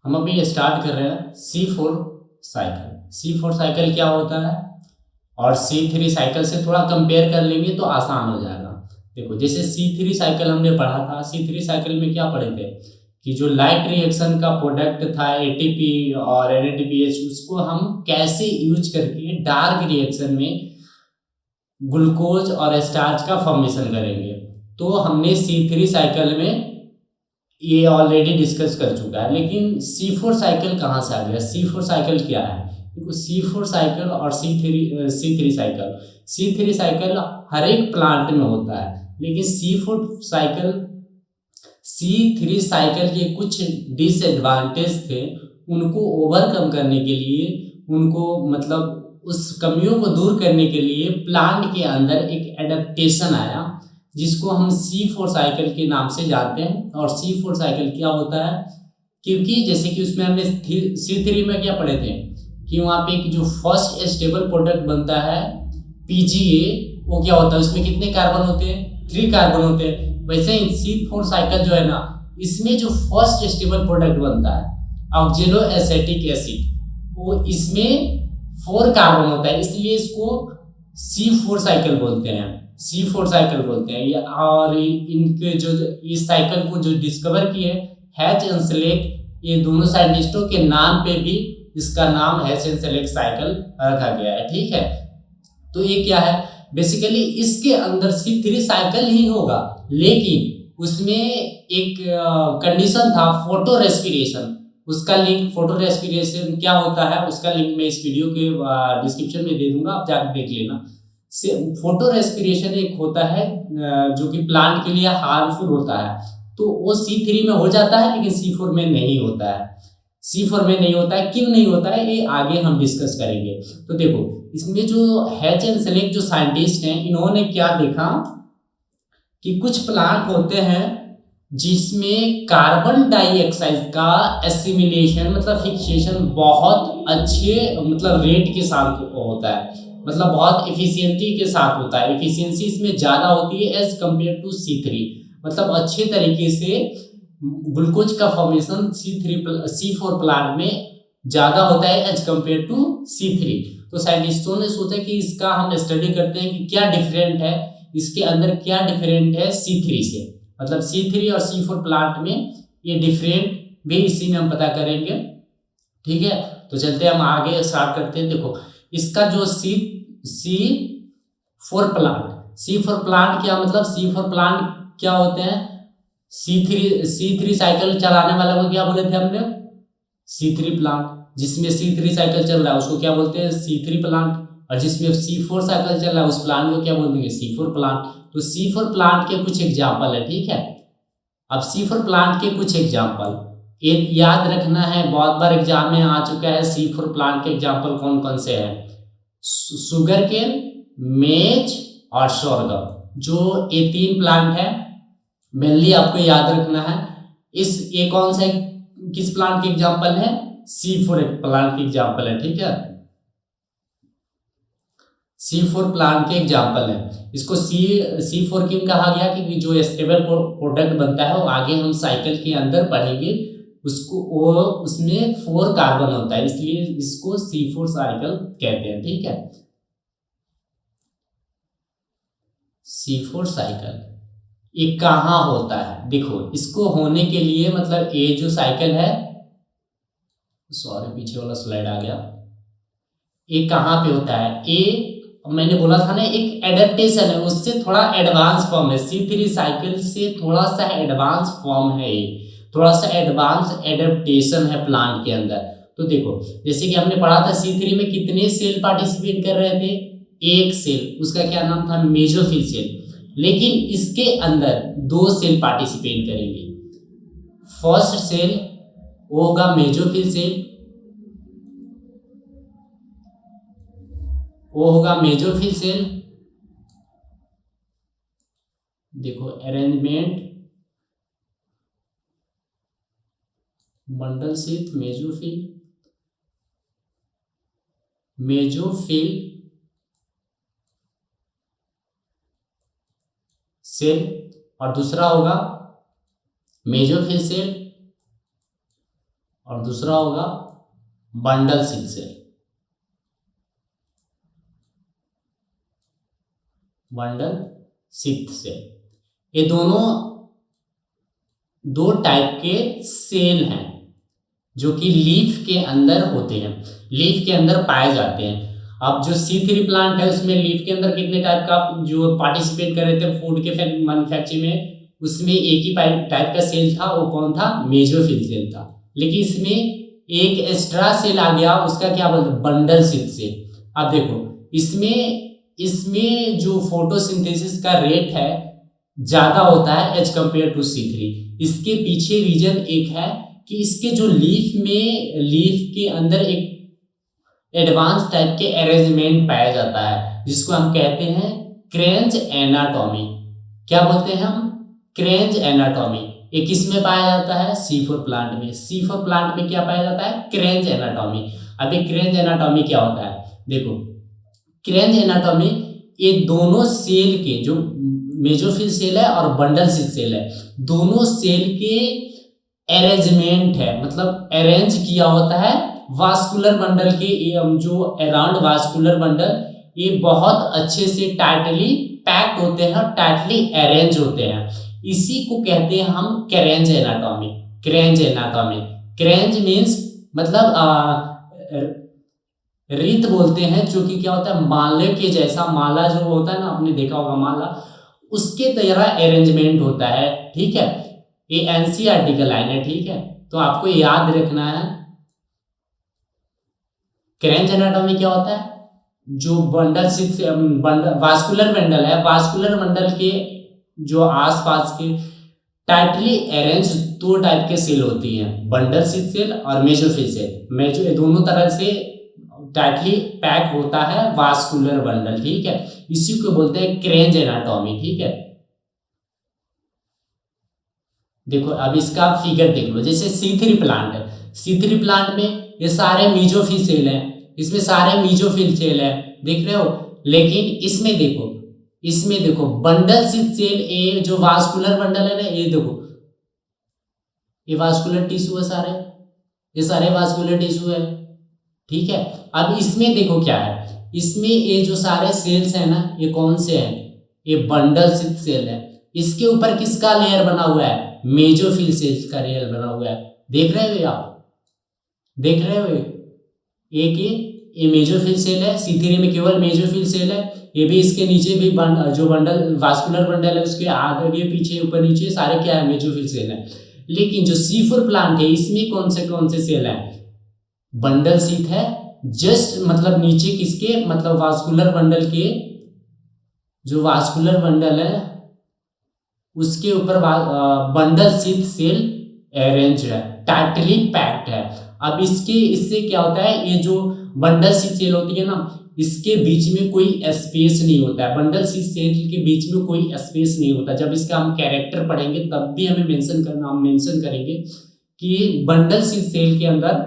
हम अभी स्टार्ट कर रहे हैं C4 साइकिल। C4 साइकिल क्या होता है और C3 साइकिल से थोड़ा कंपेयर कर लेंगे तो आसान हो जाएगा। देखो जैसे C3 साइकिल हमने पढ़ा था, C3 साइकिल में क्या पढ़े थे कि जो लाइट रिएक्शन का प्रोडक्ट था ATP और NADPH, उसको हम कैसे यूज करके डार्क रिएक्शन में ग्लूकोज और स्टार्च का फॉर्मेशन करेंगे। तो हमने C3 साइकिल में ये ऑलरेडी डिस्कस कर चुका है, लेकिन C4 साइकिल कहाँ से आ गया? C4 साइकिल क्या है? देखो C4 साइकिल और C3 साइकिल, C3 साइकिल हर एक प्लांट में होता है, लेकिन C3 साइकिल के कुछ डिसएडवांटेज थे। उनको ओवरकम करने के लिए, उनको मतलब उस कमियों को दूर करने के लिए प्लांट के अंदर एक एडेप्टेशन आया, जिसको हम C4 साइकिल के नाम से जानते हैं। और C4 साइकिल क्या होता है? क्योंकि जैसे कि उसमें हमने C3 में क्या पढ़े थे कि वहाँ पे एक जो फर्स्ट स्टेबल प्रोडक्ट बनता है PGA, वो क्या होता है, उसमें कितने कार्बन होते हैं? 3 कार्बन होते हैं। वैसे ही C4 साइकिल जो है ना, इसमें जो फर्स्ट स्टेबल प्रोडक्ट बनता है ऑक्जेलो एसेटिक एसिड, वो इसमें 4 कार्बन होता है, इसलिए इसको C4 साइकिल बोलते हैं। C4 साइकिल बोलते हैं ये। और इनके जो इस साइकिल को जो डिस्कवर किए हैच एंड सेलेक, ये दोनों साइंटिस्टों के नाम पे भी इसका नाम हैच एंड सेलेक साइकिल रखा गया है। ठीक है, तो ये क्या है? बेसिकली इसके अंदर C3 साइकिल ही होगा, लेकिन उसमें एक कंडीशन था, फोटो रेस्पिरेशन। उसका लिंक, फोटो रेस्पिरेशन क्या होता है उसका लिंक मैं इस वीडियो के डिस्क्रिप्शन में दे दूंगा, आप जाकर देख लेना। फोटो रेस्पिरेशन एक होता है जो कि प्लांट के लिए हार्मफुल होता है, तो वो C3 में हो जाता है, लेकिन C4 में नहीं होता है। C4 में नहीं होता है, क्यों नहीं होता है ये आगे हम डिस्कस करेंगे। तो देखो इसमें जो हैच एंड सेलेक जो साइंटिस्ट हैं, इन्होंने क्या देखा कि कुछ प्लांट होते हैं जिसमें कार्बन डाइऑक्साइड का एसिमिलेशन मतलब फिक्सेशन बहुत अच्छे मतलब रेट के साथ होता है, मतलब बहुत एफिशिएंसी के साथ होता है। एफिशिएंसी इसमें ज़्यादा होती है एज कम्पेयर टू C3, मतलब अच्छे तरीके से ग्लूकोज का फॉर्मेशन C4 प्लांट में ज़्यादा होता है एज कम्पेयर टू C3। तो साइंटिस्टों ने सोचा कि इसका हम स्टडी करते हैं कि क्या डिफरेंट है, इसके अंदर क्या डिफरेंट है C3 से, मतलब C3 और C4 प्लांट में ये डिफरेंट भी इसी में हम पता करेंगे। ठीक है, तो चलते हम आगे स्टार्ट करते हैं। देखो इसका जो C4 प्लांट क्या मतलब, C4 प्लांट क्या होते हैं? C3 साइकिल चलाने वाले को क्या बोले थे हमने? C3 plant. जिसमें C3 साइकिल चल रहा है उसको क्या बोलते हैं? C3 plant. और जिसमें C4 साइकिल चल रहा है उस प्लांट को क्या बोल देंगे? C4 plant. तो C4 प्लांट के कुछ एग्जाम्पल है, ठीक है। अब C4 प्लांट के कुछ एग्जाम्पल एक याद रखना है, बहुत बार एग्जाम में आ चुका है। C4 प्लांट के एग्जाम्पल कौन कौन से हैं? शुगर केन, मेज और सोरगम, जो ये 3 प्लांट है मेनली आपको याद रखना है। ये कौन सा किस प्लांट के एग्जाम्पल है? C4 प्लांट के एग्जाम्पल है, ठीक है। C4 प्लांट के एग्जाम्पल है। इसको C4 क्यों कहा गया? क्योंकि जो स्टेबल प्रोडक्ट बनता है वो आगे हम साइकिल के अंदर पढ़ेंगे, उसको वो उसमें 4 कार्बन होता है, इसलिए इसको C4 साइकिल कहते हैं, ठीक है। C4 साइकिल ये कहाँ होता है? देखो इसको होने के लिए मतलब ये जो साइकिल है, सॉरी पीछे वाला स्लाइड आ गया, ये कहाँ पे होता है? ये मैंने बोला था ना, एक एडेप्टेशन है, उससे थोड़ा एडवांस फॉर्म है। C3 साइकिल से थोड़ा सा एडवांस फॉर्म है ये, थोड़ा सा एडवांस एडेप्टेशन है प्लांट के अंदर। तो देखो जैसे कि हमने पढ़ा था C3 में कितने सेल पार्टिसिपेट कर रहे थे? एक सेल, उसका क्या नाम था? Mesophyll cell. लेकिन इसके अंदर 2 सेल पार्टिसिपेट करेंगे। फर्स्ट सेल वो होगा मेसोफिल सेल, वो होगा मेसोफिल सेल। देखो arrangement, bundle sheath, mesophyll, mesophyll cell, और दूसरा होगा मेसोफिल सेल, और दूसरा होगा bundle sheath cell. Bundle sheath cell, ये दोनों दो टाइप के सेल हैं जो कि लीफ के अंदर होते हैं, लीफ के अंदर पाए जाते हैं। अब जो C3 प्लांट है उसमें लीफ के अंदर कितने टाइप का जो पार्टिसिपेट कर रहे थे फूड के मैन्युफैक्चरिंग में, उसमें एक ही टाइप का सेल था, वो कौन था? मेसोफिल सेल था। लेकिन इसमें एक एक्स्ट्रा सेल आ गया, उसका क्या बोलते हैं? Bundle sheath cell. अब देखो इसमें जो फोटोसिंथेसिस का रेट है ज्यादा होता है एज कंपेयर टू C3। इसके पीछे रीजन एक है कि इसके जो लीफ के अंदर एक एडवांस टाइप के अरेंजमेंट पाया जाता है जिसको हम कहते हैं क्रेंच एनाटॉमी। क्या बोलते हैं हम? क्रेंच एनाटॉमी। ये किस में पाया जाता है? C4 प्लांट में। C4 प्लांट में क्या पाया जाता है? क्रेंच एनाटॉमी। अब ये क्रेंच एनाटॉमी क्या होता है? देखो, क्रेंच एनाटॉमी ये दोनों सेल के जो मेसोफिल सेल है और बंडल शीथ सेल है, दोनों सेल के अरेंजमेंट है, मतलब अरेंज किया होता है वास्कुलर बंडल के जो अराउंड वास्कुलर बंडल, ये बहुत अच्छे से टाइटली पैक्ड होते हैं और टाइटली अरेंज होते हैं। इसी को कहते हैं हम क्रेंच एनाटॉमी। क्रेंच एनाटॉमी, क्रेंच मीन्स मतलब रीत बोलते हैं, जो कि क्या होता है? माले के जैसा, माला जो होता है ना, आपने देखा होगा माला, उसके तरह अरेंजमेंट होता है। ठीक है, ये एनसीईआरटी का लाइन है। ठीक है, तो आपको याद रखना है क्रेंच एनाटॉमी क्या होता है। जो बंडल शीथ वास्कुलर बंडल है, वास्कुलर बंडल के जो आसपास के टाइटली अरेंज दो टाइप के सेल होती हैं, बंडल शीथ सेल और मेसोफिल सेल। मेसो दोनों तरह से टाइटली पैक होता है वास्कुलर बंडल। ठीक है, इसी को बोलते हैं क्रेंच एनाटॉमी। ठीक है, देखो अब इसका फिगर देख लो। जैसे C3 प्लांट है, C3 प्लांट में ये सारे मेसोफिल सेल हैं, इसमें सारे मेसोफिल सेल है, देख रहे हो। लेकिन इसमें देखो बंडल शीथ सेल, ये जो वास्कुलर बंडल है ना, ये देखो, ये वास्कुलर टिश्यू है सारे, ये सारे वास्कुलर टिश्यू है। ठीक है, अब इसमें देखो क्या है, इसमें ये जो सारे सेल्स है ना, ये कौन से हैं? ये बंडल शीथ सेल है। इसके ऊपर किसका लेयर बना हुआ है? मेसोफिल सेल्स का लेयर बना हुआ है। देख रहे हो आप? देख रहे हो? एक ये मेसोफिल सेल है, C3 में केवल मेसोफिल सेल है। ये भी इसके नीचे भी जो बंडल वास्कुलर बंडल है उसके आगे पीछे ऊपर नीचे सारे क्या है? मेसोफिल सेल है। लेकिन जो C4 प्लांट है इसमें कौन से सेल है? बंडल शीथ है। जस्ट मतलब नीचे किसके, मतलब वास्कुलर बंडल के, जो वास्कुलर बंडल है उसके ऊपर बंडल शीथ सेल अरेंज है, टाइटली पैक्ड है। अब इससे क्या होता है? ये जो बंडल शीथ सेल होती है ना, इसके बीच में कोई स्पेस नहीं होता है। बंडल शीथ सेल के बीच में कोई स्पेस नहीं होता। जब इसका हम कैरेक्टर पढ़ेंगे तब भी हम मेंशन करेंगे कि बंडल शीथ सेल के अंदर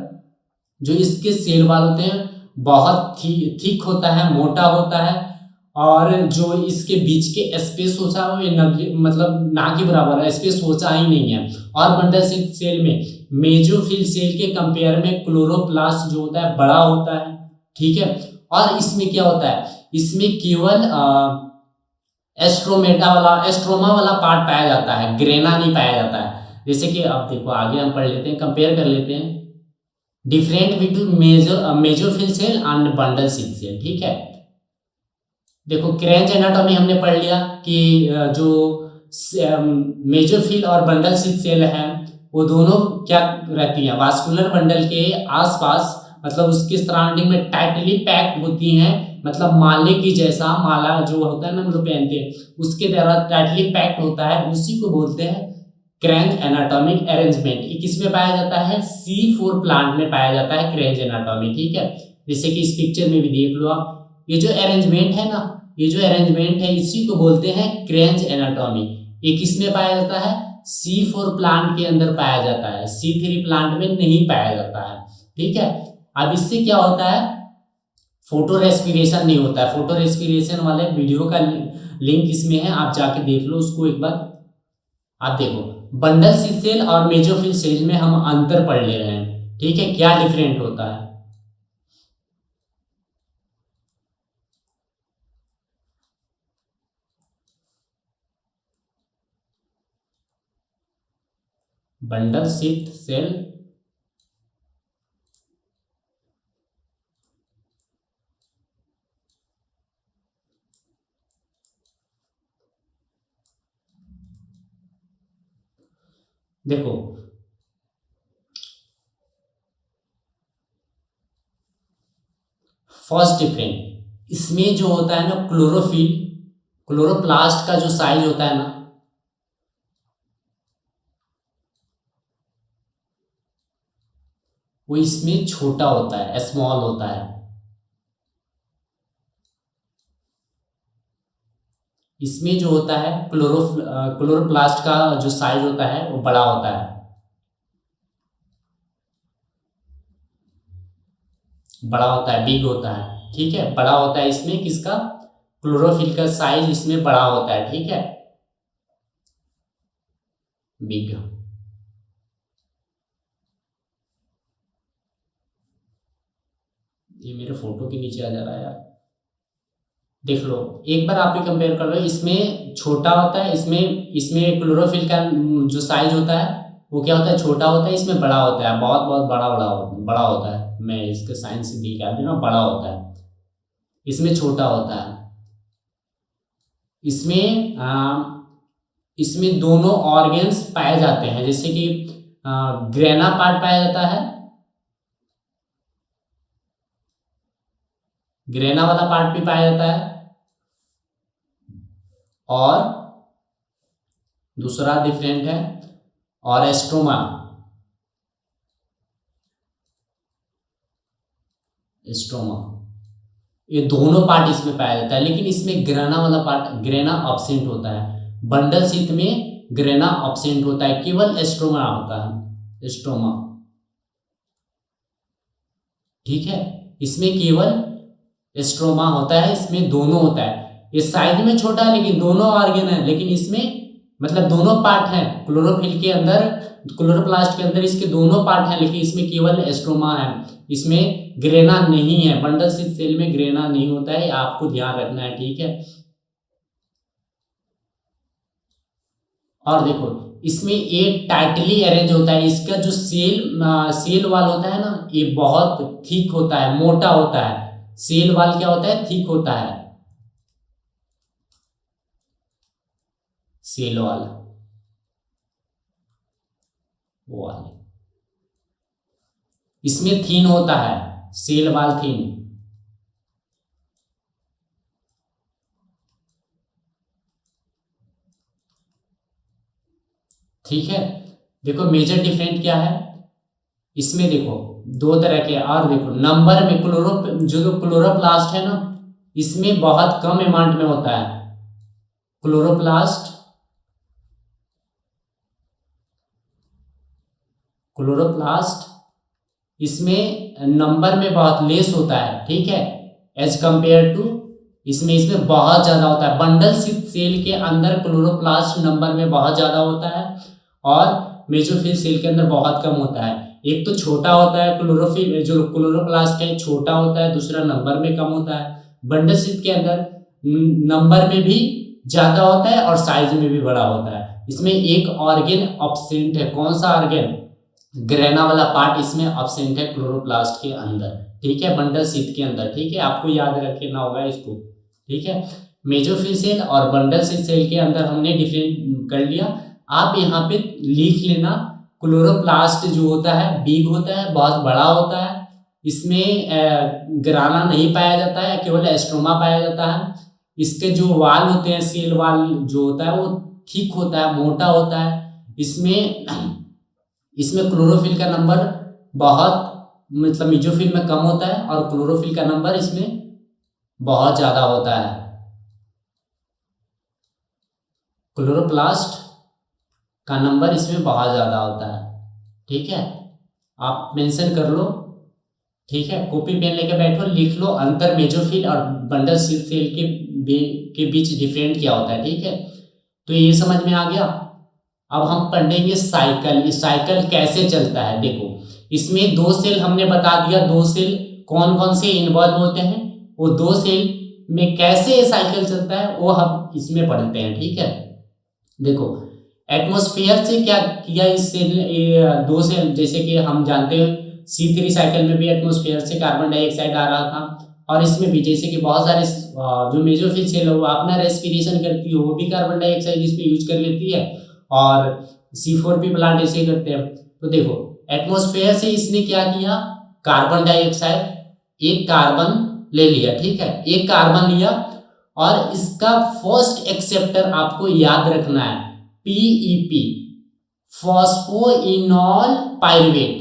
जो इसके सेल वाल होते हैं बहुत थिक होता है, मोटा होता है, और जो इसके बीच के स्पेस होता है वो मतलब ना के बराबर है, स्पेस होता ही नहीं है। और बंडल सेल में मेसोफिल सेल के कंपेयर में क्लोरोप्लास्ट जो होता है बड़ा होता है। ठीक है, और इसमें क्या होता है? इसमें केवल एस्ट्रोमा वाला पार्ट पाया जाता है, ग्रेना नहीं पाया जाता है। जैसे कि अब देखो आगे हम पढ़ लेते हैं, कंपेयर कर लेते हैं different between mesophyll cell and bundle sheath cell. ठीक है, देखो क्रेंच एनाटॉमी हमने पढ़ लिया कि जो मेसोफिल और बंडल शीथ सेल है वो दोनों क्या रहती हैं? वास्कुलर बंडल के आसपास, मतलब उसके सराउंडिंग में टाइटली पैक्ड होती हैं, मतलब माले की जैसा, माला जो होता है ना हम लोग पहनते हैं उसके तरह टाइटली पैक्ड होता है। उसी को बोलते हैं क्रेंच एनाटॉमिक अरेंजमेंट। ये किस में पाया जाता है? C4 प्लांट में पाया जाता है क्रेंच एनाटॉमी। ठीक है, जैसे कि इस पिक्चर में भी देख लो आप, ये जो अरेंजमेंट है ना, ये जो अरेंजमेंट है इसी को बोलते हैं क्रेंच एनाटॉमी। ये किस में पाया जाता है? C4 प्लांट के अंदर पाया जाता है, C3 प्लांट में नहीं पाया जाता है। ठीक है, अब इससे क्या होता है? फोटो रेस्पिरेशन नहीं होता है। फोटो रेस्पिरेशन वाले वीडियो का लिंक इसमें है, आप जाके देख लो उसको एक बार। आप देखो बंडल शीथ सेल और मेसोफिल सेल में हम अंतर पढ़ ले रहे हैं। ठीक है, क्या डिफरेंट होता है? बंडल शीथ सेल, देखो फर्स्ट डिफरेंट, इसमें जो होता है ना क्लोरोफिल, क्लोरोप्लास्ट का जो साइज होता है ना, वो इसमें छोटा होता है, स्मॉल होता है। इसमें जो होता है क्लोरोप्लास्ट का जो साइज होता है वो बड़ा होता है, बड़ा होता है, बिग होता है। ठीक है, बड़ा होता है इसमें, किसका? क्लोरोफिल का साइज इसमें बड़ा होता है। ठीक है, बिग। ये मेरे फोटो के नीचे आ जा रहा है यार, देख लो एक बार आप ही कंपेयर कर लो। इसमें छोटा होता है, इसमें इसमें क्लोरोफिल का जो साइज होता है वो क्या होता है? छोटा होता है। इसमें बड़ा होता है, बहुत बहुत बड़ा होता है। मैं इसके साइंस से दिखा दूँ ना, बड़ा होता है, इसमें छोटा होता है। इसमें इसमें दोनों ऑर्गेन्स पाए जाते हैं, जैसे कि ग्रेना पार्ट पाया जाता है, ग्रेना वाला पार्ट भी पाया जाता है, और दूसरा डिफरेंट है और एस्ट्रोमा, एस्ट्रोमा, ये दोनों पार्ट इसमें पाया जाता है। लेकिन इसमें ग्रेना वाला पार्ट, ग्रेना ऑब्सेंट होता है। बंडल शीथ में ग्रेना ऑब्सेंट होता है, केवल एस्ट्रोमा होता है, एस्ट्रोमा। ठीक है, इसमें केवल एस्ट्रोमा होता है, इसमें दोनों होता है। ये साइज में छोटा है लेकिन दोनों ऑर्गेन है, लेकिन इसमें मतलब दोनों पार्ट हैं क्लोरोफिल के अंदर, क्लोरोप्लास्ट के अंदर इसके दोनों पार्ट हैं, लेकिन इसमें केवल एस्ट्रोमा है। इसमें ग्रेना नहीं है, बंडल शीथ सेल में ग्रेना नहीं होता है, आपको ध्यान रखना है। ठीक है, और देखो इसमें एक टाइटली अरेंज होता है। इसका जो सेल वाल होता है ना, ये बहुत थिक होता है, मोटा होता है। सेल वाल क्या होता है? थिक होता है, सेल वाल, वो वाले। इसमें थीन होता है, सेल वाल थीन। ठीक है, देखो मेजर डिफरेंट क्या है इसमें, देखो दो तरह के। और देखो नंबर में जो क्लोरोप्लास्ट है ना, इसमें बहुत कम अमाउंट में होता है क्लोरोप्लास्ट, क्लोरोप्लास्ट इसमें नंबर में बहुत लेस होता है। ठीक है, एज कंपेयर टू इसमें बहुत ज्यादा होता है। बंडल शीथ सेल के अंदर क्लोरोप्लास्ट नंबर में बहुत ज्यादा होता है, और मेसोफिल सेल के अंदर बहुत कम होता है। एक तो छोटा होता है क्लोरोफिल, जो क्लोरोप्लास्ट है छोटा होता है, दूसरा नंबर में कम होता है। बंडल शीथ के अंदर नंबर में भी ज्यादा होता है और साइज में भी बड़ा होता है। इसमें एक ऑर्गेन ऑब्सेंट है, कौन सा ऑर्गेन? ग्रेना वाला पार्ट इसमें अब्सेंट है क्लोरोप्लास्ट के अंदर। ठीक है, बंडल शीथ के अंदर। ठीक है, आपको याद रखना होगा इसको। ठीक है, मेसोफिल सेल और बंडल शीथ सेल के अंदर हमने डिफरेंट कर लिया। आप यहाँ पे लिख लेना, क्लोरोप्लास्ट जो होता है बिग होता है, बहुत बड़ा होता है। इसमें ग्राना नहीं पाया जाता है, केवल एस्ट्रोमा पाया जाता है। इसके जो वाल होते हैं, सेल वाल जो होता है वो थिक होता है, मोटा होता है। इसमें इसमें क्लोरोफिल का नंबर बहुत, मतलब मेसोफिल में कम होता है, और क्लोरोफिल का नंबर इसमें बहुत ज्यादा होता है। क्लोरोप्लास्ट का नंबर इसमें बहुत ज्यादा होता है। ठीक है, आप मेंशन कर लो। ठीक है, कॉपी पेन लेके बैठो, लिख लो अंतर मेसोफिल और बंडल शीथ सेल के बीच डिफरेंट क्या होता है। ठीक है, तो ये समझ में आ गया। अब हम पढ़ेंगे साइकिल, ये साइकिल कैसे चलता है। देखो इसमें 2 सेल हमने बता दिया, 2 सेल कौन कौन से इन्वॉल्व होते हैं, वो 2 सेल में कैसे साइकिल चलता है वो हम इसमें पढ़ते हैं। ठीक है, देखो एटमॉस्फेयर से क्या किया इस सेल, 2 सेल, जैसे कि हम जानते हैं C3 साइकिल में भी एटमॉस्फेयर से कार्बन डाइऑक्साइड आ रहा था, और इसमें भी जैसे कि बहुत सारे जो मेसोफिल सेल है वो अपना रेस्पिरेशन करती है, वो भी कार्बन डाइऑक्साइड इसमें यूज कर लेती है, और C4 भी प्लांट ऐसे करते हैं। तो देखो एटमॉस्फेयर से इसने क्या किया, कार्बन डाइऑक्साइड, एक कार्बन ले लिया, ठीक है, एक कार्बन लिया, और इसका फर्स्ट एक्सेप्टर आपको याद रखना है PEP, phosphoenol pyruvate,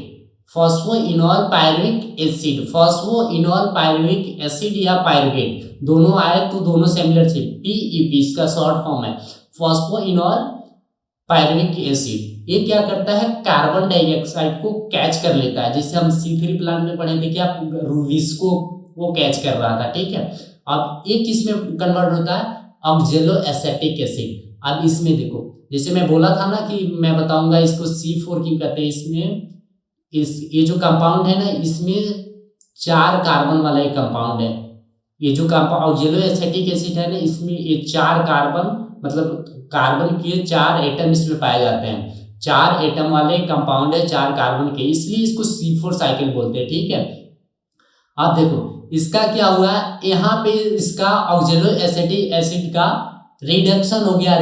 phosphoenol pyruvic acid, phosphoenol pyruvic acid या पायरुवेट दोनों आए तो दोनों सिमिलर थे, पीईपी इसका शॉर्ट फॉर्म है फॉस्फोइनॉल पायरुविक एसिड। ये क्या करता है, कार्बन डाइऑक्साइड को कैच कर लेता है, जैसे हम C3 प्लांट में पढ़े थे क्या, रूबिस्को वो कैच कर रहा था। ठीक है, अब एक किसमें कन्वर्ट होता है, ऑक्जेलो एसेटिक एसिड। अब इसमें देखो जैसे मैं बोला था ना कि मैं बताऊंगा इसको C4 क्यों कहते हैं, इसमें ये जो कंपाउंड है ना, इसमें 4 कार्बन वाला एक कंपाउंड है। ये जो कंपाउंड ऑक्जेलो एसेटिक एसिड है ना, इसमें ये 4 कार्बन, मतलब कार्बन के 4 एटम इसमें पाए जाते हैं, 4 एटम वाले कंपाउंड है 4 कार्बन के, इसलिए इसको C4 साइकिल बोलते हैं। ठीक है, अब देखो इसका क्या हुआ, यहाँ पे इसका ऑक्जेलो एसेटिक एसिड का रिडक्शन हो गया,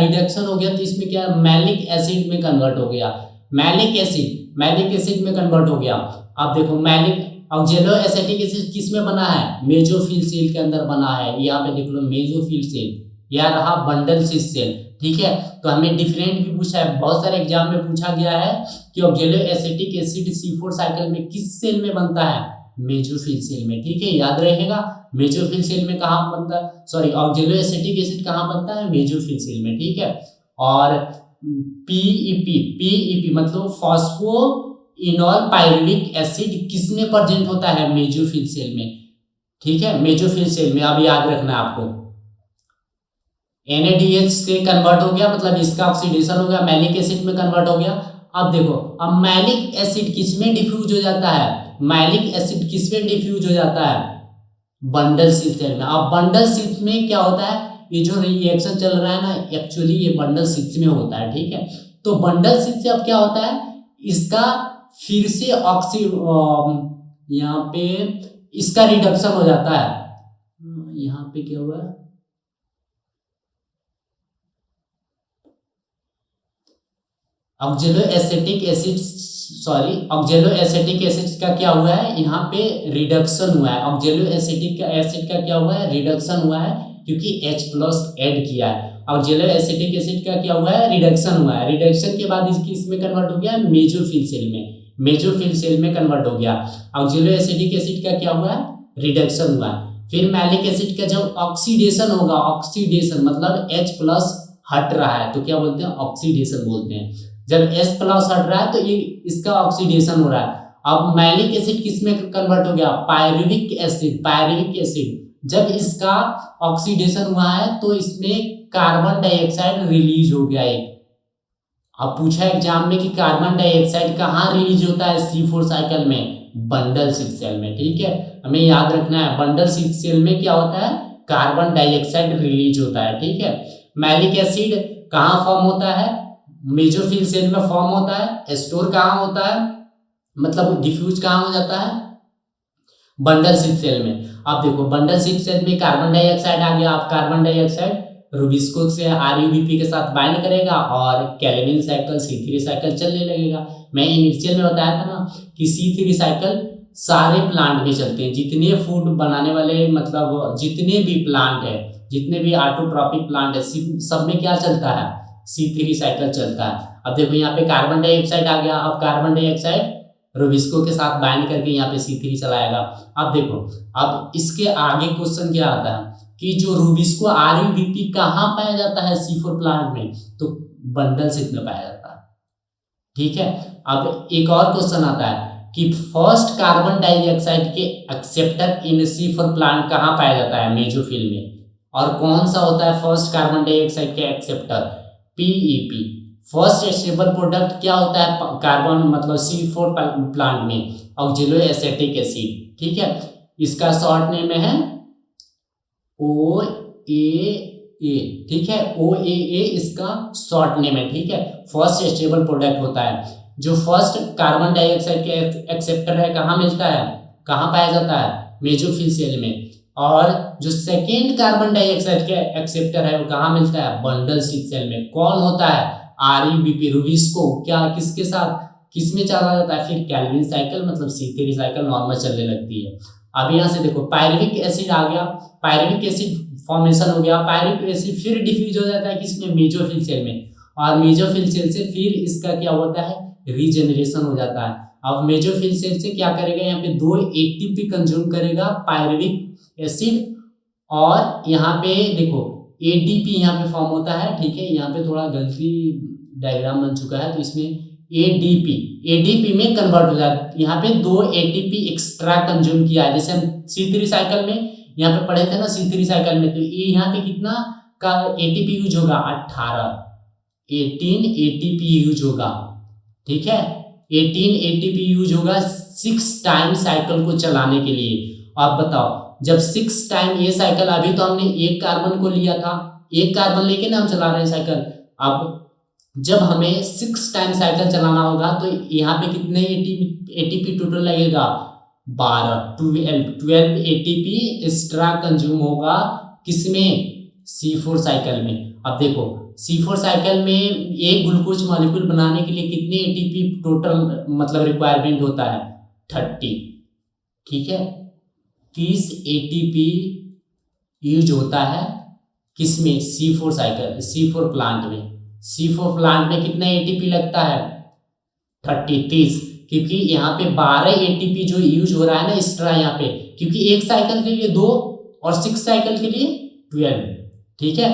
तो इसमें क्या मैलिक एसिड में कन्वर्ट हो गया, मैलिक एसिड में कन्वर्ट हो गया। अब देखो मैलिक ऑक्जेलो एसेटिक एसिड किस में बना है, मेसोफिल सेल के अंदर बना है, यहाँ पे देख लो मेसोफिल सेल, यह रहा बंडल सिस सेल। ठीक है, तो हमें डिफरेंट भी पूछा है, बहुत सारे एग्जाम में पूछा गया है कि ऑक्जेलो एसेटिक एसिड C4 साइकिल में किस सेल में बनता है, मेसोफिल सेल में। ठीक है, याद रहेगा मेसोफिल सेल में कहाँ बनता है, सॉरी ऑक्जेलो एसेटिक एसिड कहाँ बनता है, मेसोफिल सेल में। ठीक है, और पीईपी मतलब फॉस्फोइनॉल पायरुविक एसिड किसमें प्रेजेंट होता है, मेसोफिल सेल में। ठीक है, मेसोफिल सेल में, अब याद रखना है आपको, NADH से कन्वर्ट हो गया, मतलब इसका ऑक्सीडेशन हो गया, मैलिक एसिड में कन्वर्ट हो गया। अब देखो, अब मैलिक एसिड किसमें डिफ्यूज हो जाता है, मैलिक एसिड किसमें डिफ्यूज हो जाता है, बंडल सिस सेल में। अब बंडल सिस में क्या होता है, ये जो रिएक्शन चल रहा है ना, एक्चुअली ये बंडल सिस में होता है। ठीक है, तो बंडल सिस से अब क्या होता है, इसका फिर से यहाँ पे इसका रिडक्शन हो जाता है, यहाँ पे क्या हुआ है, ऑक्जेलो एसेटिक एसिड का क्या हुआ है, यहाँ पे रिडक्शन हुआ है, ऑक्जेलो एसिटिक एसिड का क्या हुआ है, रिडक्शन हुआ है, क्योंकि H+ ऐड किया है। ऑक्जेलो एसिटिक एसिड का क्या हुआ है, रिडक्शन हुआ है, रिडक्शन के बाद इसकी इसमें कन्वर्ट हो गया मेसोफिल सेल में कन्वर्ट हो गया। ऑक्जेलो एसिटिक एसिड का क्या हुआ है, रिडक्शन हुआ है। फिर मैलिक एसिड का जब ऑक्सीडेशन होगा, ऑक्सीडेशन मतलब H+ हट रहा है तो क्या बोलते हैं, ऑक्सीडेशन बोलते हैं। जब H+ हट रहा है तो ये इसका ऑक्सीडेशन हो रहा है। अब मैलिक एसिड किसमें कन्वर्ट हो गया, पायरुविक एसिड। जब इसका ऑक्सीडेशन हुआ है तो इसमें कार्बन डाइऑक्साइड रिलीज हो गया एक। अब पूछा एग्जाम में कि कार्बन डाइऑक्साइड कहाँ रिलीज होता है, C4 साइकिल में, बंडल सिस सेल में। ठीक है, हमें याद रखना है बंडल सिस सेल में क्या होता है, कार्बन डाइऑक्साइड रिलीज होता है। ठीक है, मैलिक एसिड कहाँ फॉर्म होता है, मेसोफिल सेल में फॉर्म होता है, स्टोर कहाँ होता है, मतलब डिफ्यूज कहाँ हो जाता है, बंडल सिस सेल में। अब देखो बंडल सिस सेल में कार्बन डाइऑक्साइड आ गया, अब कार्बन डाइऑक्साइड रूबिस्को से RuBP के साथ बाइंड करेगा और कैलेविन साइकिल C3 साइकिल चलने लगेगा। मैं इनिशियल में बताया था ना कि C3 साइकिल सारे प्लांट में चलते हैं, जितने फूड बनाने वाले, मतलब जितने भी प्लांट है, जितने भी ऑटोट्रॉपिक प्लांट है, सब में क्या चलता है, C3 साइकिल चलता है। अब देखो यहाँ पे कार्बन डाइऑक्साइड आ गया, अब कार्बन डाइऑक्साइड रूबिस्को के साथ बाइंड करके यहाँ पे C3 चलाएगा। अब देखो, अब इसके आगे क्वेश्चन क्या आता है कि जो रूबिस्को RuBP कहाँ पाया जाता है C4 प्लांट में, तो बंडल सिस में पाया जाता है। ठीक है, अब एक और क्वेश्चन आता है कि फर्स्ट कार्बन डाइऑक्साइड के एक्सेप्टर इन C4 प्लांट कहाँ पाया जाता है, मेसोफिल में, और कौन सा होता है फर्स्ट कार्बन डाइऑक्साइड के acceptor, PEP, first stable product क्या होता है कार्बन मतलब C4 प्लांट में, ऑक्जेलो एसेटिक एसिड, ठीक है। इसका शॉर्ट नेम है OAA, ठीक है, OAA इसका शॉर्ट नेम है, ठीक है। फर्स्ट स्टेबल प्रोडक्ट होता है। जो फर्स्ट कार्बन डाइऑक्साइड के एक्सेप्टर है कहाँ मिलता है, कहाँ पाया जाता है, मेसोफिल सेल में। और जो सेकेंड कार्बन डाइऑक्साइड के एक्सेप्टर है वो कहाँ मिलता है, बंडल स्लिट सेल में। कौन होता है, ReBP, रुबिस्को, क्या किसके साथ किस में चला जाता है, फिर कैल्विन साइकिल मतलब C3 साइकिल नॉर्मल चलने लगती है। अब यहाँ से देखो पायरुविक एसिड आ गया, पायरुविक एसिड फॉर्मेशन हो गया, पायरुविक एसिड फिर डिफ्यूज हो जाता है किसमें, मेसोफिल सेल में। और मेसोफिल सेल से फिर इसका क्या होता है, रीजनरेशन हो जाता है। अब मेसोफिल सेल से क्या करेगा, यहाँ पे 2 ATP कंज्यूम करेगा पायरुविक एसिड, और यहाँ पे देखो ADP यहाँ पे फॉर्म होता है, ठीक है। यहाँ पे थोड़ा गलती डायग्राम बन चुका है, तो इसमें ADP में कन्वर्ट हो जाता है। यहाँ पे 2 ATP एक्स्ट्रा कंज्यूम किया है, जैसे हम C3 साइकिल में यहाँ पे पढ़े थे ना, C3 साइकिल में, तो ये यहाँ पे कितना का ATP यूज होगा, 18 ATP यूज होगा, ठीक है। 18 ATP यूज होगा 6 टाइम साइकिल को चलाने के लिए। आप बताओ, जब 6 टाइम ये साइकिल, अभी तो हमने एक कार्बन को लिया था, एक कार्बन लेके ना हम चला रहे हैं साइकिल। अब जब हमें 6 टाइम साइकिल चलाना होगा तो यहाँ पे कितने ATP टोटल लगेगा, 12 ATP एक्स्ट्रा कंज्यूम होगा किसमें, C4 साइकिल में। अब देखो C4 साइकिल में एक ग्लूकोज मॉलिक्यूल बनाने के लिए कितने ATP टोटल मतलब रिक्वायरमेंट होता है, 30, ठीक है। 30 ATP यूज होता है किसमें, C4 साइकिल, C4 प्लांट में। C4 प्लांट में कितना ATP लगता है, 30, क्योंकि यहाँ पे 12 ATP जो यूज हो रहा है ना एक्स्ट्रा यहाँ पे, क्योंकि एक साइकिल के लिए 2 और 6 साइकिल के लिए 12, ठीक है।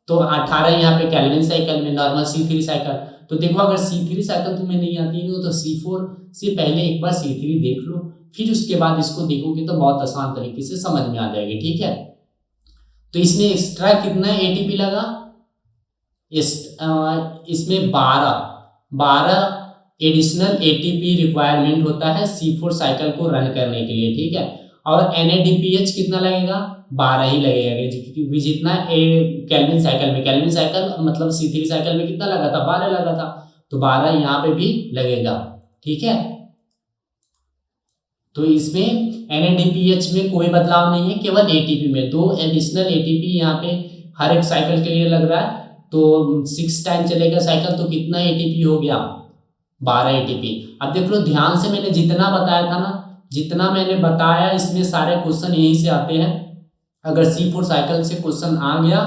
तो 18 यहाँ पे कैल्विन साइकिल में, नॉर्मल C3 साइकिल। तो देखो अगर C3 साइकिल तुम्हें नहीं आती है तो C4 से पहले एक बार C3 देख लो, फिर उसके बाद इसको देखोगे तो बहुत आसान तरीके से समझ में आ जाएगी, ठीक है। तो इसमें एक्स्ट्रा कितना ATP लगा, इसमें 12 एडिशनल ATP रिक्वायरमेंट होता है C4 साइकिल को रन करने के लिए, ठीक है। और NADPH कितना लगेगा, 12 ही लगेगा, क्योंकि जितना कैल्विन साइकिल में, कैल्विन साइकिल मतलब C3 साइकिल में कितना लगा था, 12 लगा था, तो 12 यहाँ पे भी लगेगा, ठीक है। तो इसमें NADPH में कोई बदलाव नहीं है, केवल ATP में 2 एडिशनल ATP यहाँ पे हर एक साइकिल के लिए लग रहा है। तो 6 टाइम चलेगा साइकिल तो कितना ATP हो गया, 12 ATP। अब देख लो ध्यान से, मैंने जितना बताया था ना, जितना मैंने बताया इसमें सारे क्वेश्चन यहीं से आते हैं। अगर C4 साइकिल से क्वेश्चन आ गया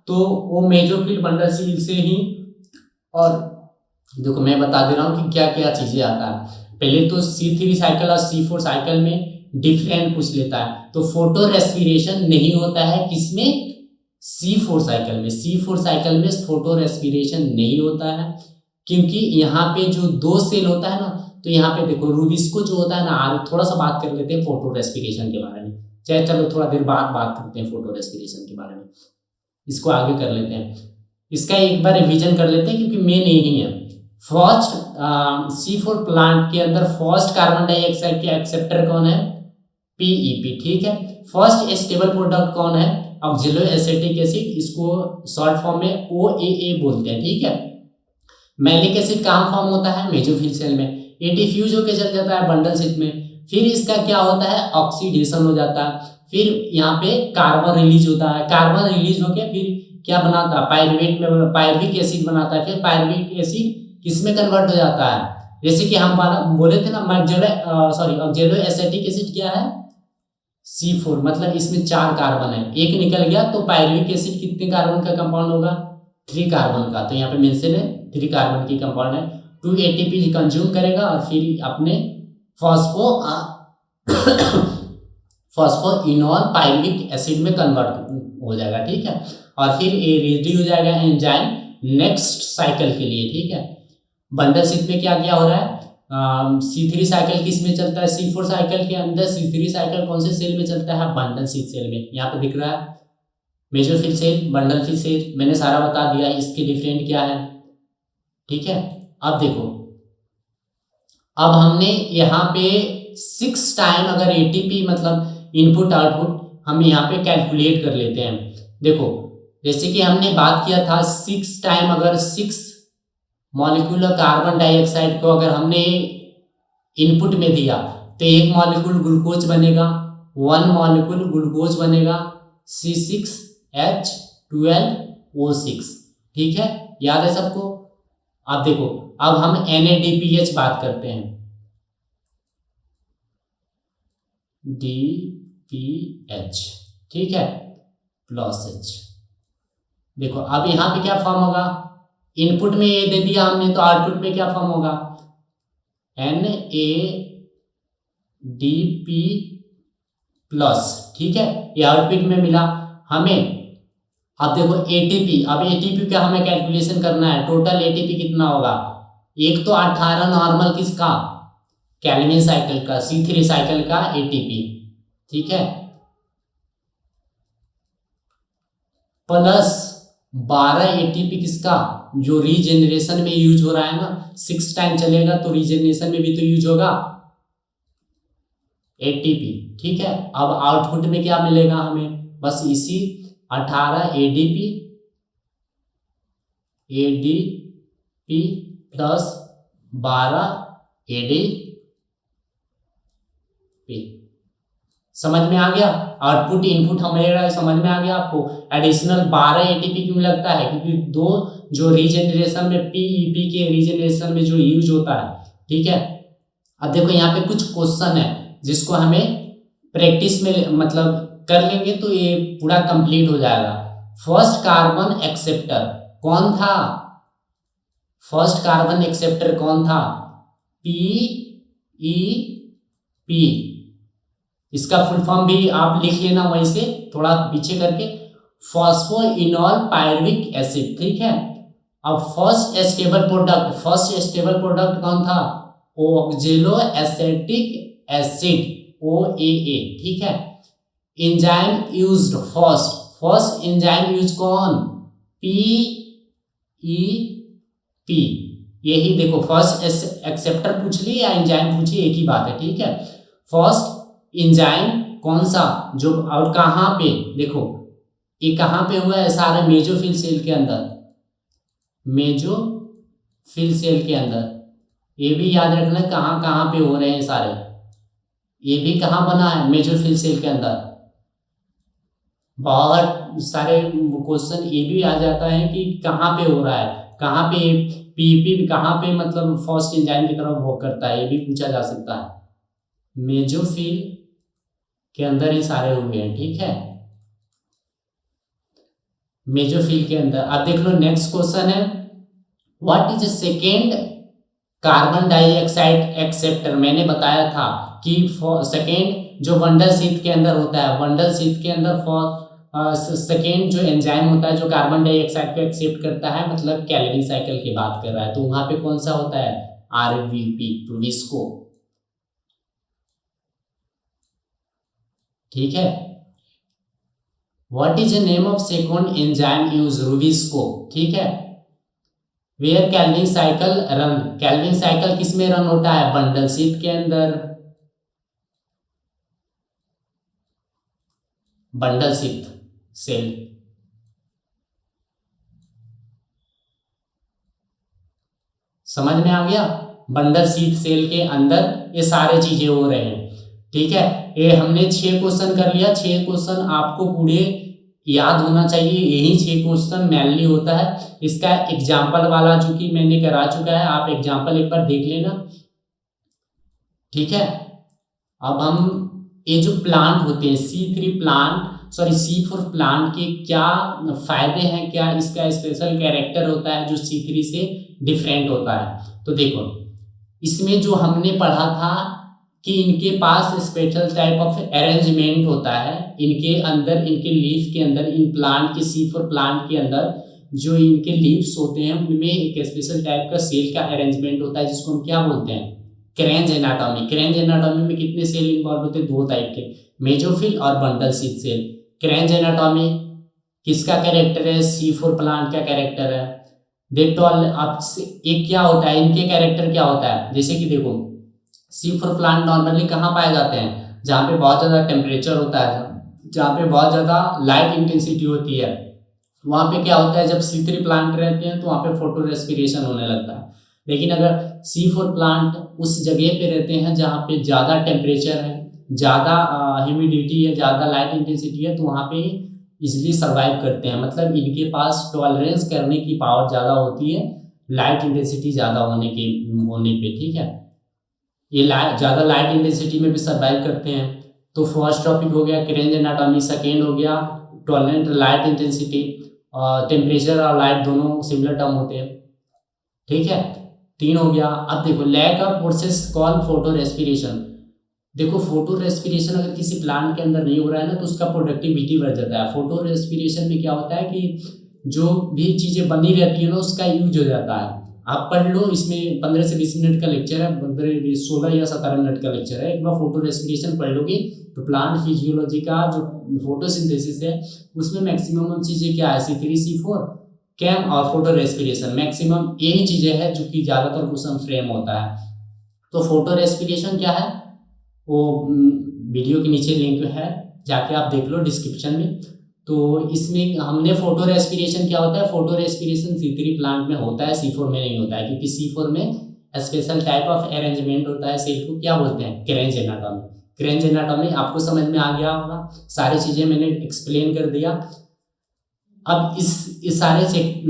तो वो मेसोफिल बंडल सील से ही। और देखो मैं बता दे रहा हूँ कि क्या क्या चीजें आता है। पहले तो C3 साइकिल और C4 साइकिल में डिफरेंट पूछ लेता है, तो फोटो रेस्पिरेशन नहीं होता है किसमें, C4 साइकिल में। C4 साइकिल में फोटो रेस्पिरेशन नहीं होता है, क्योंकि यहाँ पे जो 2 सेल होता है ना, तो यहाँ पे देखो रुबिस्को जो होता है ना, थोड़ा सा बात कर लेते हैं फोटो रेस्पिरेशन के बारे में। चाहे चलो थोड़ा देर बाद बात करते हैं फोटो रेस्पिरेशन के बारे में, इसको आगे कर लेते हैं। इसका एक बार रिवीजन कर लेते हैं क्योंकि मेन यही है। फर्स्ट C4 प्लांट के अंदर फर्स्ट कार्बन डाइऑक्साइड के एक्सेप्टर कौन है, PEP, ठीक है। फर्स्ट स्टेबल प्रोडक्ट कौन है, ऑक्जेलो एसिटिक एसिड, इसको शॉर्ट फॉर्म में OAA बोलते हैं, ठीक है। मैलिक एसिड कहाँ फॉर्म होता है, मेसोफिल सेल में। ये डिफ्यूज होकर चल जाता है बंडल शीट में, फिर इसका क्या होता है, ऑक्सीडेशन हो जाता है, फिर यहाँ पे कार्बन रिलीज होता है, कार्बन रिलीज होकर फिर क्या बनाता है, पायरुवेट में पायरुविक एसिड बनाता है, फिर पायरुविक एसिड किसमें कन्वर्ट हो जाता है, जैसे कि हम बोले थे ना ऑक्जेलो एसिटिक एसिड क्या है, C4, मतलब इसमें 4 कार्बन है, एक निकल गया तो पायरुविक एसिड कितने कार्बन का कंपाउंड होगा, 3 कार्बन का। तो यहाँ पे मेंशन है 3 कार्बन की कंपाउंड है, 2 ATP कंज्यूम करेगा और फिर अपने फॉस्फोइनोल पायरुविक एसिड में कन्वर्ट हो जाएगा, ठीक है। और फिर ये रेडी हो जाएगा एंजाइम नेक्स्ट साइकिल के लिए, ठीक है। बंडल शीट में क्या क्या हो रहा है, C3 साइकिल किस में चलता है, C4 साइकिल के अंदर C3 साइकिल कौन से सेल में चलता है, बंडल शीट सेल में। यहाँ पे दिख रहा है mesophyll cell, bundle sheath cell, मैंने सारा बता दिया। इसके डिफरेंट क्या है, ठीक है। अब देखो, अब हमने यहाँ पे 6 टाइम अगर एटीपी मतलब इनपुट आउटपुट हम यहाँ पे कैलकुलेट कर लेते हैं। देखो जैसे कि हमने बात किया था 6 टाइम, अगर 6 मॉलिक्यूल कार्बन डाइऑक्साइड को अगर हमने इनपुट में दिया तो एक मॉलिक्यूल ग्लूकोज बनेगा, 1 मॉलिक्यूल ग्लूकोज बनेगा C6H12O6। ठीक है, याद है सबको। अब देखो, अब हम NADPH बात करते हैं, DPH, ठीक है, प्लस H। देखो अब यहां पे क्या फॉर्म होगा, इनपुट में ये दे दिया हमने तो आउटपुट में क्या फॉर्म होगा, NADP प्लस। ठीक है, ये आउटपुट में मिला हमें। अब देखो एटीपी, अब एटीपी का हमें कैलकुलेशन करना है, टोटल एटीपी कितना होगा। एक तो 18 नॉर्मल किसका, कैल्विन साइकिल का, C3 साइकिल का एटीपी, ठीक है, प्लस 12 एटीपी किसका, जो रीजेनरेशन में यूज हो रहा है ना, 6 टाइम चलेगा तो रीजेनरेशन में भी तो यूज होगा एटीपी। ठीक है, अब आउटपुट में क्या मिलेगा हमें, बस इसी 18 एडीपी प्लस 12 एडीपी। समझ में आ गया, आउटपुट इनपुट हमें समझ में आ गया आपको। एडिशनल 12 एटीपी क्यों लगता है, क्योंकि दो जो रीजेनरेशन में पीईपी के रीजेनरेशन में जो यूज होता है। ठीक है, अब देखो यहाँ पे कुछ क्वेश्चन है जिसको हमें प्रैक्टिस में मतलब कर लेंगे तो ये पूरा कंप्लीट हो जाएगा। फर्स्ट कार्बन एक्सेप्टर कौन था, फर्स्ट कार्बन एक्सेप्टर कौन था, पीईपी। इसका फुल फॉर्म भी आप लिख लेना वैसे थोड़ा पीछे करके, फॉस्फोइनोल पायरुविक एसिड। ठीक है, अब फर्स्ट स्टेबल प्रोडक्ट कौन था, ऑक्जेलो एसेटिक एसिड, OAA। ठीक है, enzyme used first enzyme use कौन, PEP। यही देखो, फर्स्ट एक्सेप्टर पूछ ली या एंजाइम पूछी, एक ही बात है। ठीक है, फर्स्ट एंजाइम कौन सा, जो और कहाँ पे, देखो ये कहाँ पे हुआ है, सारे मेजोफिल सेल के अंदर, मेजोफिल सेल के अंदर। ये भी याद रखना कहाँ कहाँ पे हो रहे हैं सारे, ये भी कहाँ बना है, मेजोफिल सेल के अंदर। बहुत सारे क्वेश्चन ये भी आ जाता है कि कहाँ पे हो रहा है, कहाँ पे पीपी कहाँ पे मतलब फर्स्ट एंजाइम की तरफ वर्क करता है, ये भी पूछा जा सकता है। मेजोफिल के अंदर ही सारे हुए हैं। ठीक है, मेजोफिल के अंदर। अब देख लो नेक्स्ट क्वेश्चन है, what is second carbon dioxide acceptor. मैंने बताया था कि सेकेंड जो वंडल शीथ के अंदर होता है, वंडल शीथ के अंदर सेकेंड जो एंजाइम होता है जो कार्बन डाइऑक्साइड को एक्सेप्ट करता है, मतलब कैल्विन साइकिल की बात कर रहा है, तो वहां पे कौन सा होता है, RVP, रुबिस्को। ठीक है, what is the name of second enzyme use, rubisco. ठीक है, where Calvin cycle run, Calvin cycle किस में रन होता है, बंडल शीथ के अंदर, बंडल शीथ सेल। समझ में आ गया, बंडल शीथ सेल के अंदर ये सारे चीजें हो रहे हैं। ठीक है, ये हमने 6 क्वेश्चन कर लिया, 6 क्वेश्चन आपको पूरे याद होना चाहिए, यही 6 क्वेश्चन मेनली होता है। इसका एग्जाम्पल वाला जो कि मैंने करा चुका है, आप एग्जाम्पल एक बार देख लेना। ठीक है, अब हम ये जो प्लांट होते हैं C4 प्लांट के क्या फायदे हैं, क्या इसका स्पेशल कैरेक्टर होता है जो C3 से डिफरेंट होता है। तो देखो इसमें जो हमने पढ़ा था कि इनके पास स्पेशल टाइप ऑफ अरेंजमेंट होता है, इनके अंदर, इनके लीफ के अंदर, इन प्लांट के C4 प्लांट के अंदर जो इनके लीव्स होते हैं उनमें एक स्पेशल टाइप का सेल का अरेंजमेंट होता है जिसको हम क्या बोलते हैं, क्रेंज एनाटॉमी। क्रेंज एनाटॉमी में कितने सेल इन्वॉल्व होते हैं, 2 टाइप के, मेजोफिल और बंडल शीथ सेल। क्रेंज एनाटॉमी किसका कैरेक्टर है, C4 प्लांट का कैरेक्टर है। दे टॉल आप एक क्या होता है, इनके कैरेक्टर क्या होता है, जैसे कि देखो C4 प्लांट नॉर्मली कहाँ पाए जाते हैं, जहाँ पे बहुत ज़्यादा टेम्परेचर होता है, जहाँ पे बहुत ज़्यादा लाइट इंटेंसिटी होती है, वहाँ पे क्या होता है, जब C3 प्लांट रहते हैं तो वहाँ पे फोटो रेस्पिरेशन होने लगता है। लेकिन अगर C4 प्लांट उस जगह पे रहते हैं जहाँ पे ज़्यादा टेम्परेचर है, ज़्यादा ह्यूमिडिटी है, ज़्यादा लाइट इंटेंसिटी है, तो वहाँ पे इजिली सर्वाइव करते हैं। मतलब इनके पास टॉलरेंस करने की पावर ज़्यादा होती है लाइट इंटेंसिटी ज़्यादा होने पे, ठीक है। ये ज़्यादा लाइट इंटेंसिटी में भी सर्वाइव करते हैं। तो फर्स्ट टॉपिक हो गया क्रेंज एनाटॉमी, सेकेंड हो गया टॉलरेंट लाइट इंटेंसिटी, टेम्परेचर और लाइट दोनों सिमिलर टर्म होते हैं, ठीक है। 3 हो गया। अब देखो lack of process call photorespiration. देखो फोटो रेस्पिरेशन अगर किसी प्लांट के अंदर नहीं हो रहा है ना, तो उसका प्रोडक्टिविटी बढ़ जाता है। फोटो रेस्पिरेशन में क्या होता है कि जो भी चीज़ें बनी रहती है ना, उसका यूज हो जाता है। आप पढ़ लो, इसमें 15 से 20 मिनट का लेक्चर है, 16 या 17 मिनट का लेक्चर है। एक बार फोटो रेस्पिरेशन पढ़ लोगे तो प्लांट फिजियोलॉजी का जो फोटोसिंथेसिस है उसमें मैक्सिमम चीज़ें क्या है, C3 C4 कैम और फोटो रेस्पिरेशन, मैक्सिमम यही चीज़ें हैं जो कि ज़्यादातर क्वेश्चन फ्रेम होता है। तो फोटो रेस्पिरेशन क्या है वो वीडियो के नीचे लिंक है, जाके आप देख लो डिस्क्रिप्शन में। तो इसमें हमने फोटो रेस्पिरेशन क्या होता है, फोटो रेस्पिरेशन C3 प्लांट में होता है, C4 में नहीं होता है, क्योंकि C4 में स्पेशल टाइप ऑफ अरेंजमेंट होता है। सेल को क्या बोलते हैं, क्रेंज एनाटॉमी। क्रेंज एनाटॉमी आपको समझ में आ गया होगा, सारी चीज़ें मैंने एक्सप्लेन कर दिया। अब इस सारे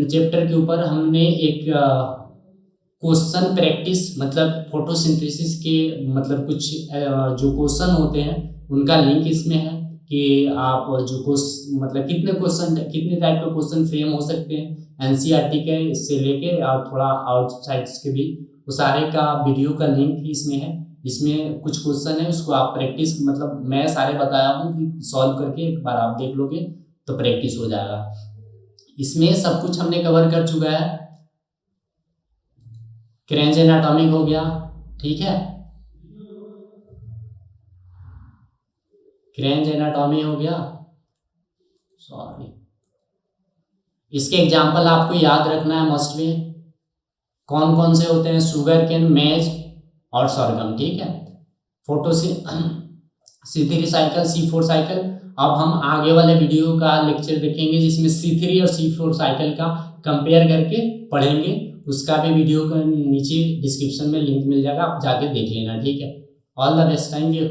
चैप्टर के ऊपर हमने एक क्वेश्चन प्रैक्टिस, मतलब फोटोसिंथेसिस के मतलब कुछ जो क्वेश्चन होते हैं उनका लिंक इसमें है कि आप जो मतलब कितने टाइप के क्वेश्चन फ्रेम हो सकते हैं एनसीईआरटी के से लेके और थोड़ा आउटसाइड्स के भी, वो सारे का वीडियो का लिंक इसमें है। इसमें कुछ क्वेश्चन है उसको आप प्रैक्टिस, मतलब मैं सारे बताया हूँ कि सॉल्व करके एक बार आप देख लोगे तो प्रैक्टिस हो जाएगा। इसमें सब कुछ हमने कवर कर चुका है। क्रेंज एनाटॉमिक हो गया, ठीक है, क्रेंज एनाटॉमी हो गया, सॉरी। इसके एग्जाम्पल आपको याद रखना है मस्ट में, कौन कौन से होते हैं, शुगर केन, मेज और सरगम, ठीक है। Photo C3 cycle, C4 cycle. अब हम आगे वाले वीडियो का लेक्चर देखेंगे जिसमें C3 और C4 साइकिल का कंपेयर करके पढ़ेंगे। उसका भी वीडियो का नीचे डिस्क्रिप्शन में लिंक मिल जाएगा, आप जाके देख लेना, ठीक है। All the best, thank you.